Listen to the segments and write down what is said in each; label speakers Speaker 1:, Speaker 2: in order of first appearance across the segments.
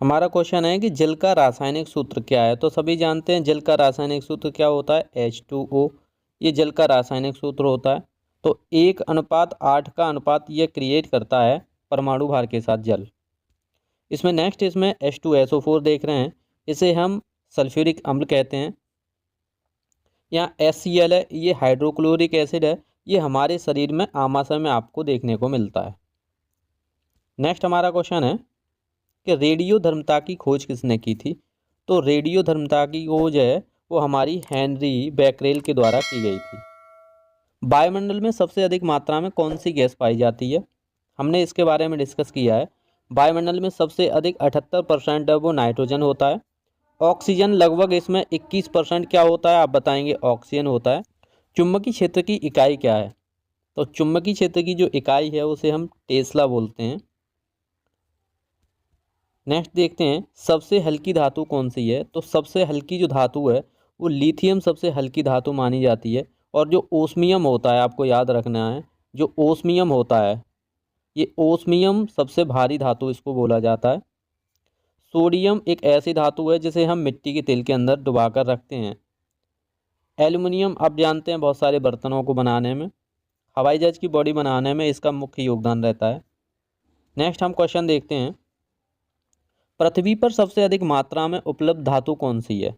Speaker 1: हमारा क्वेश्चन है कि जल का रासायनिक सूत्र क्या है। तो सभी जानते हैं जल का रासायनिक सूत्र क्या होता है, H2O। ये जल का रासायनिक सूत्र होता है। तो 1:8 का अनुपात ये क्रिएट करता है परमाणु भार के साथ जल। इसमें नेक्स्ट इसमें H2SO4 देख रहे हैं, इसे हम सल्फ्यूरिक अम्ल कहते हैं। यहाँ HCl है, ये हाइड्रोक्लोरिक एसिड है। ये हमारे शरीर में आमाशय में आपको देखने को मिलता है। नेक्स्ट हमारा क्वेश्चन है कि रेडियो धर्मता की खोज किसने की थी। तो रेडियो धर्मता की खोज है वो हमारी हेनरी बैकरेल के द्वारा की गई थी। वायुमंडल में सबसे अधिक मात्रा में कौन सी गैस पाई जाती है, हमने इसके बारे में डिस्कस किया है। वायुमंडल में सबसे अधिक 78% है वो नाइट्रोजन होता है। ऑक्सीजन लगभग इसमें 21% क्या होता है, आप बताएंगे ऑक्सीजन होता है। चुंबकीय क्षेत्र की इकाई क्या है। तो चुंबकीय क्षेत्र की जो इकाई है उसे हम टेस्ला बोलते हैं। नेक्स्ट देखते हैं सबसे हल्की धातु कौन सी है। तो सबसे हल्की जो धातु है वो लिथियम सबसे हल्की धातु मानी जाती है। और जो ओस्मियम होता है, आपको याद रखना है, जो ओस्मियम होता है ये ओस्मियम सबसे भारी धातु इसको बोला जाता है। सोडियम एक ऐसी धातु है जिसे हम मिट्टी के तेल के अंदर डुबा कर रखते हैं। एल्युमिनियम आप जानते हैं बहुत सारे बर्तनों को बनाने में, हवाई जहाज की बॉडी बनाने में इसका मुख्य योगदान रहता है। नेक्स्ट हम क्वेश्चन देखते हैं पृथ्वी पर सबसे अधिक मात्रा में उपलब्ध धातु कौन सी है।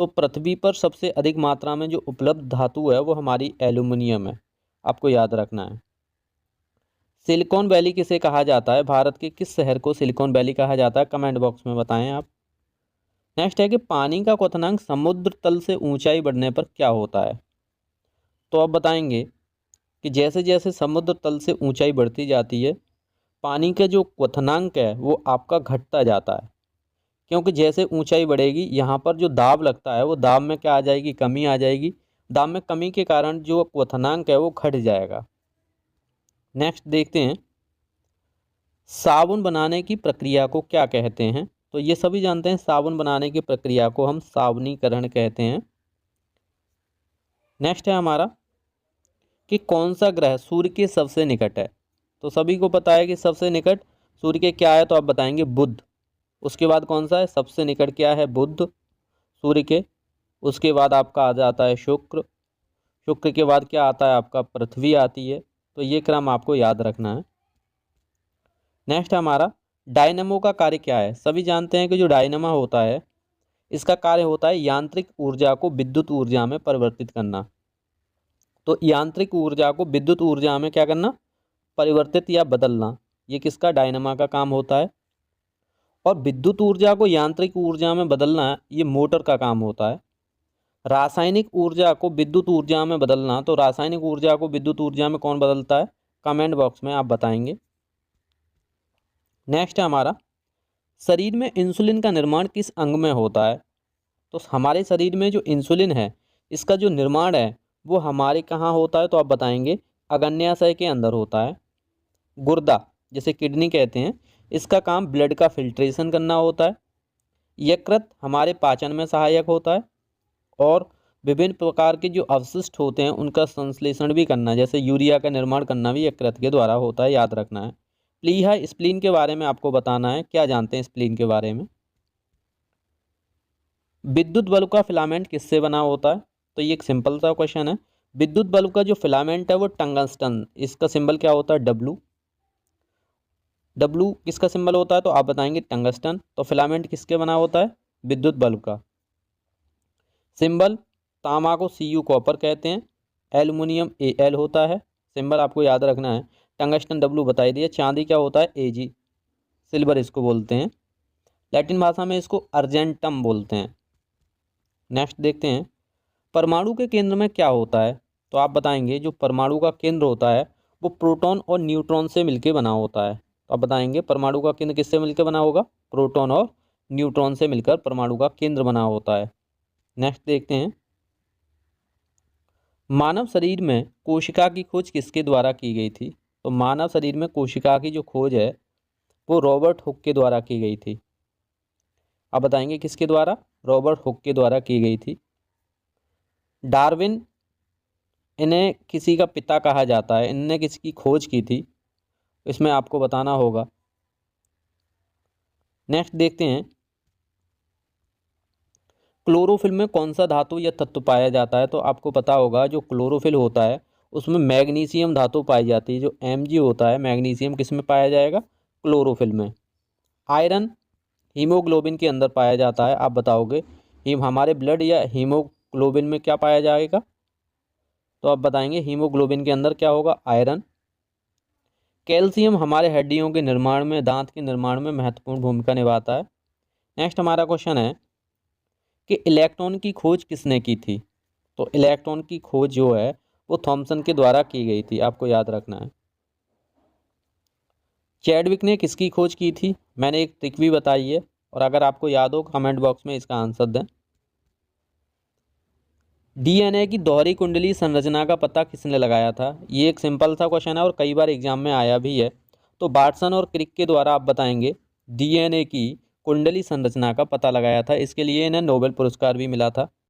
Speaker 1: तो पृथ्वी पर सबसे अधिक मात्रा में जो उपलब्ध धातु है वो हमारी एल्युमिनियम है, आपको याद रखना है। सिलिकॉन वैली किसे कहा जाता है, भारत के किस शहर को सिलिकॉन वैली कहा जाता है, कमेंट बॉक्स में बताएं आप। नेक्स्ट है कि पानी का क्वथनांक समुद्र तल से ऊंचाई बढ़ने पर क्या होता है। तो आप बताएंगे कि जैसे जैसे समुद्र तल से ऊंचाई बढ़ती जाती है पानी का जो क्वथनांक है वो आपका घटता जाता है, क्योंकि जैसे ऊंचाई बढ़ेगी यहाँ पर जो दाब लगता है वो दाब में क्या आ जाएगी, कमी आ जाएगी। दाब में कमी के कारण जो क्वथनांक है वो घट जाएगा। नेक्स्ट देखते हैं साबुन बनाने की प्रक्रिया को क्या कहते हैं। तो ये सभी जानते हैं साबुन बनाने की प्रक्रिया को हम साबुनीकरण कहते हैं। नेक्स्ट है हमारा कि कौन सा ग्रह सूर्य के सबसे निकट है। तो सभी को पता है कि सबसे निकट सूर्य के क्या है, तो आप बताएंगे बुध। उसके बाद कौन सा है, सबसे निकट क्या है, बुध सूर्य के। उसके बाद आपका आ जाता है शुक्र। शुक्र के बाद क्या आता है आपका, पृथ्वी आती है। तो ये क्रम आपको याद रखना है। नेक्स्ट हमारा डायनेमो का कार्य क्या है। सभी जानते हैं कि जो डायनेमा होता है इसका कार्य होता है यांत्रिक ऊर्जा को विद्युत ऊर्जा में परिवर्तित करना। तो यांत्रिक ऊर्जा को विद्युत ऊर्जा में क्या करना, परिवर्तित या बदलना, ये किसका, डायनेमा का काम होता है। और विद्युत ऊर्जा को यांत्रिक ऊर्जा में बदलना ये मोटर का काम होता है। रासायनिक ऊर्जा को विद्युत ऊर्जा में बदलना, तो रासायनिक ऊर्जा को विद्युत ऊर्जा में कौन बदलता है, कमेंट बॉक्स में आप बताएंगे। नेक्स्ट है हमारा शरीर में इंसुलिन का निर्माण किस अंग में होता है। तो हमारे शरीर में जो इंसुलिन है इसका जो निर्माण है वो हमारे कहाँ होता है, तो आप बताएंगे अग्न्याशय के अंदर होता है। गुर्दा जिसे किडनी कहते हैं, इसका काम ब्लड का फिल्ट्रेशन करना होता है। यकृत हमारे पाचन में सहायक होता है। और विभिन्न प्रकार के जो अवशिष्ट होते हैं उनका संश्लेषण भी करना, जैसे यूरिया का निर्माण करना भी यकृत के द्वारा होता है, याद रखना है। प्लीहा स्प्लीन के बारे में आपको बताना है, क्या जानते हैं स्प्लीन के बारे में। विद्युत बल्ब का फिलामेंट किससे बना होता है। तो ये एक सिंपल सा क्वेश्चन है। विद्युत बल्ब का जो फिलामेंट है वो टंगस्टन, इसका सिंबल क्या होता है, डब्लू। डब्लू किसका सिंबल होता है, तो आप बताएंगे टंगस्टन। तो फिलामेंट किसके बना होता है, विद्युत बल्ब का। सिंबल तांबा को Cu कॉपर कहते हैं, एल्युमिनियम Al होता है। सिंबल आपको याद रखना है। टंगस्टन डब्लू बताई दिए। चांदी क्या होता है, Ag, सिल्वर इसको बोलते हैं। लैटिन भाषा में इसको अर्जेंटम बोलते हैं। नेक्स्ट देखते हैं परमाणु के केंद्र में क्या होता है। तो आप बताएंगे जो परमाणु का केंद्र होता है वो प्रोटॉन और न्यूट्रॉन से मिलकर बना होता है। तो आप बताएंगे परमाणु का केंद्र किससे मिलकर बना होगा, प्रोटॉन और न्यूट्रॉन से मिलकर परमाणु का केंद्र बना होता है। नेक्स्ट देखते हैं मानव शरीर में कोशिका की खोज किसके द्वारा की गई थी। तो मानव शरीर में कोशिका की जो खोज है वो रॉबर्ट हुक के द्वारा की गई थी। आप बताएंगे किसके द्वारा, रॉबर्ट हुक के द्वारा की गई थी। डार्विन इन्हें किसी का पिता कहा जाता है, इनने किसकी खोज की थी, इसमें आपको बताना होगा। नेक्स्ट देखते हैं, क्लोरोफिल में कौन सा धातु या तत्व पाया जाता है। तो आपको पता होगा जो क्लोरोफिल होता है उसमें मैग्नीशियम धातु पाई जाती है। जो Mg होता है मैग्नीशियम किस में पाया जाएगा, क्लोरोफिल में। आयरन हीमोग्लोबिन के अंदर पाया जाता है। आप बताओगे हमारे ब्लड या हीमोग्लोबिन में क्या पाया जाएगा, तो आप बताएंगे हीमोग्लोबिन के अंदर क्या होगा, आयरन। कैल्शियम हमारे हड्डियों के निर्माण में, दांत के निर्माण में महत्वपूर्ण भूमिका निभाता है। नेक्स्ट हमारा क्वेश्चन है कि इलेक्ट्रॉन की खोज किसने की थी। तो इलेक्ट्रॉन की खोज जो है वो थॉमसन के द्वारा की गई थी, आपको याद रखना है। चैडविक ने किसकी खोज की थी, मैंने एक ट्रिक भी बताई है, और अगर आपको याद हो कमेंट बॉक्स में इसका आंसर दें। डीएनए की दोहरी कुंडली संरचना का पता किसने लगाया था। ये एक सिंपल सा क्वेश्चन है और कई बार एग्जाम में आया भी है। तो वाटसन और क्रिक के द्वारा आप बताएंगे डीएनए की कुंडली संरचना का पता लगाया था। इसके लिए इन्हें नोबेल पुरस्कार भी मिला था।